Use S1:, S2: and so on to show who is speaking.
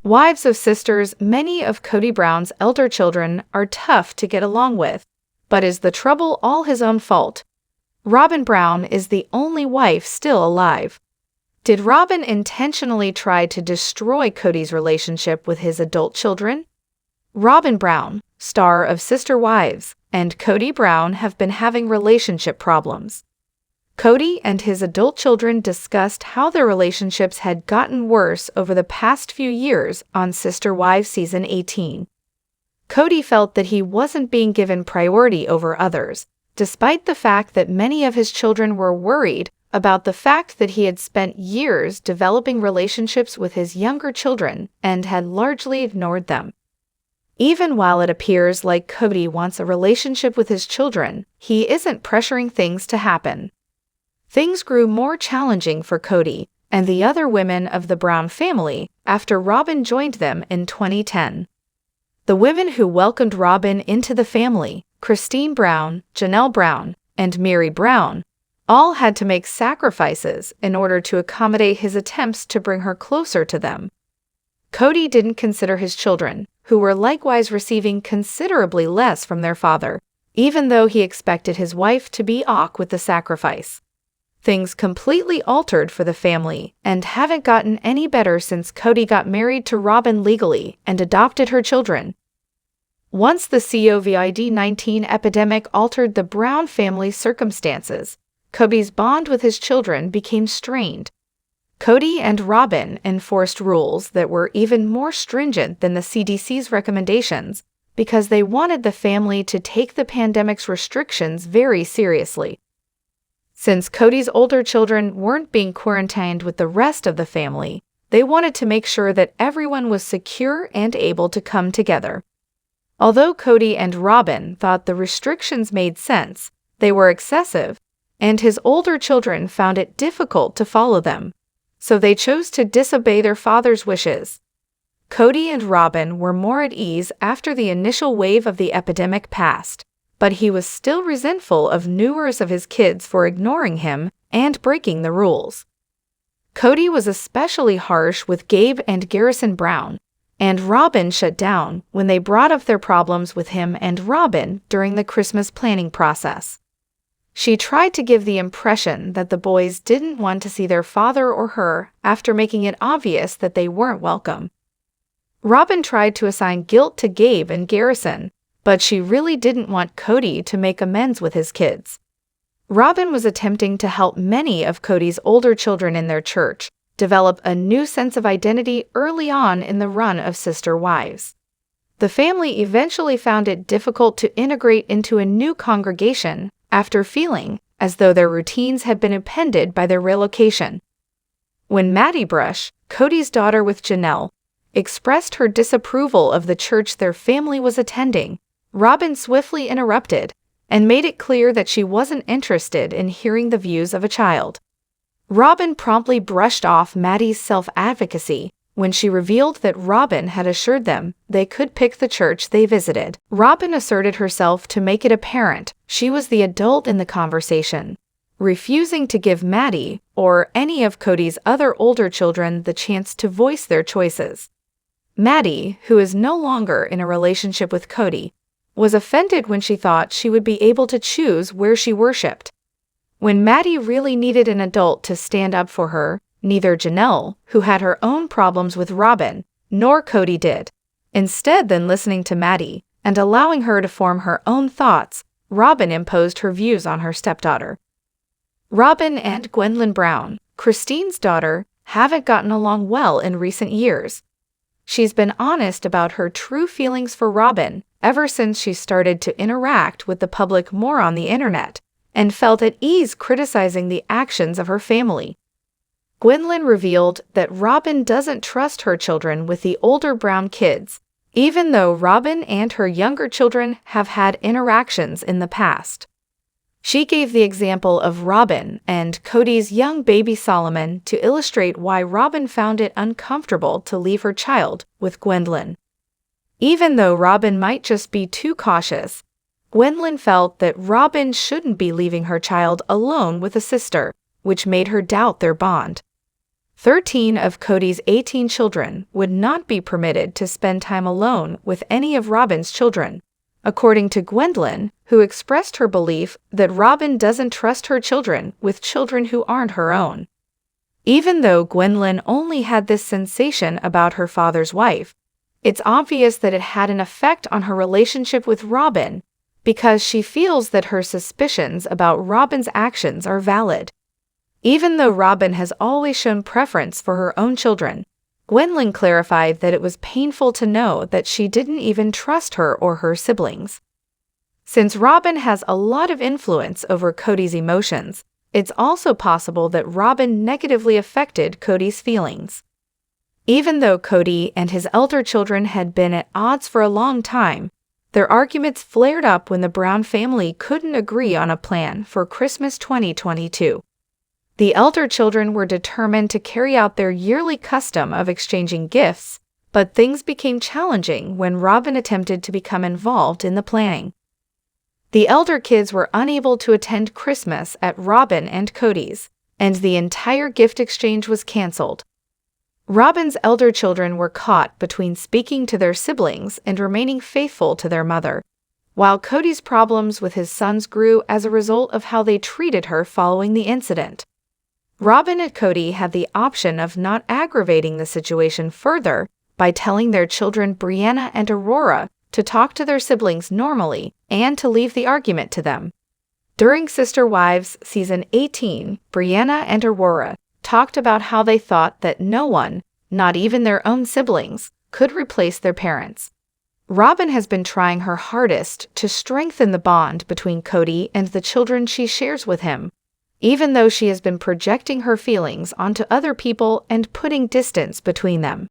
S1: Wives of sisters, many of Kody Brown's elder children are tough to get along with. But is the trouble all his own fault? Robyn Brown is the only wife still alive. Did Robyn intentionally try to destroy Kody's relationship with his adult children? Robyn Brown, star of Sister Wives, and Kody Brown have been having relationship problems. Kody and his adult children discussed how their relationships had gotten worse over the past few years on Sister Wives Season 18. Kody felt that he wasn't being given priority over others, despite the fact that many of his children were worried about the fact that he had spent years developing relationships with his younger children and had largely ignored them. Even while it appears like Kody wants a relationship with his children, he isn't pressuring things to happen. Things grew more challenging for Kody and the other women of the Brown family after Robyn joined them in 2010. The women who welcomed Robyn into the family, Christine Brown, Janelle Brown, and Mary Brown, all had to make sacrifices in order to accommodate his attempts to bring her closer to them. Kody didn't consider his children, who were likewise receiving considerably less from their father, even though he expected his wife to be awkward with the sacrifice. Things completely altered for the family and haven't gotten any better since Kody got married to Robyn legally and adopted her children. Once the COVID-19 epidemic altered the Brown family's circumstances, Kody's bond with his children became strained. Kody and Robyn enforced rules that were even more stringent than the CDC's recommendations because they wanted the family to take the pandemic's restrictions very seriously. Since Kody's older children weren't being quarantined with the rest of the family, they wanted to make sure that everyone was secure and able to come together. Although Kody and Robyn thought the restrictions made sense, they were excessive, and his older children found it difficult to follow them. So they chose to disobey their father's wishes. Kody and Robyn were more at ease after the initial wave of the epidemic passed, but he was still resentful of numerous of his kids for ignoring him and breaking the rules. Kody was especially harsh with Gabe and Garrison Brown, and Robyn shut down when they brought up their problems with him and Robyn during the Christmas planning process. She tried to give the impression that the boys didn't want to see their father or her after making it obvious that they weren't welcome. Robyn tried to assign guilt to Gabe and Garrison, but she really didn't want Kody to make amends with his kids. Robyn was attempting to help many of Kody's older children in their church develop a new sense of identity early on in the run of Sister Wives. The family eventually found it difficult to integrate into a new congregation after feeling as though their routines had been upended by their relocation. When Maddie Brush, Kody's daughter with Janelle, expressed her disapproval of the church their family was attending, Robyn swiftly interrupted and made it clear that she wasn't interested in hearing the views of a child. Robyn promptly brushed off Maddie's self-advocacy when she revealed that Robyn had assured them they could pick the church they visited. Robyn asserted herself to make it apparent she was the adult in the conversation, refusing to give Maddie or any of Kody's other older children the chance to voice their choices. Maddie, who is no longer in a relationship with Kody, was offended when she thought she would be able to choose where she worshipped. When Maddie really needed an adult to stand up for her, neither Janelle, who had her own problems with Robyn, nor Kody did. Instead than listening to Maddie and allowing her to form her own thoughts, Robyn imposed her views on her stepdaughter. Robyn and Gwendolyn Brown, Christine's daughter, haven't gotten along well in recent years. She's been honest about her true feelings for Robyn ever since she started to interact with the public more on the internet, and felt at ease criticizing the actions of her family. Gwendolyn revealed that Robyn doesn't trust her children with the older Brown kids, even though Robyn and her younger children have had interactions in the past. She gave the example of Robyn and Kody's young baby Solomon to illustrate why Robyn found it uncomfortable to leave her child with Gwendolyn. Even though Robyn might just be too cautious, Gwendolyn felt that Robyn shouldn't be leaving her child alone with a sister, which made her doubt their bond. 13 of Kody's 18 children would not be permitted to spend time alone with any of Robyn's children, according to Gwendolyn, who expressed her belief that Robyn doesn't trust her children with children who aren't her own. Even though Gwendolyn only had this sensation about her father's wife, it's obvious that it had an effect on her relationship with Robyn because she feels that her suspicions about Robyn's actions are valid. Even though Robyn has always shown preference for her own children, Gwendolyn clarified that it was painful to know that she didn't even trust her or her siblings. Since Robyn has a lot of influence over Kody's emotions, it's also possible that Robyn negatively affected Kody's feelings. Even though Kody and his elder children had been at odds for a long time, their arguments flared up when the Brown family couldn't agree on a plan for Christmas 2022. The elder children were determined to carry out their yearly custom of exchanging gifts, but things became challenging when Robyn attempted to become involved in the planning. The elder kids were unable to attend Christmas at Robyn and Kody's, and the entire gift exchange was canceled. Robyn's elder children were caught between speaking to their siblings and remaining faithful to their mother, while Kody's problems with his sons grew as a result of how they treated her following the incident. Robyn and Kody had the option of not aggravating the situation further by telling their children Brianna and Aurora to talk to their siblings normally and to leave the argument to them. During Sister Wives Season 18, Brianna and Aurora talked about how they thought that no one, not even their own siblings, could replace their parents. Robyn has been trying her hardest to strengthen the bond between Kody and the children she shares with him, even though she has been projecting her feelings onto other people and putting distance between them.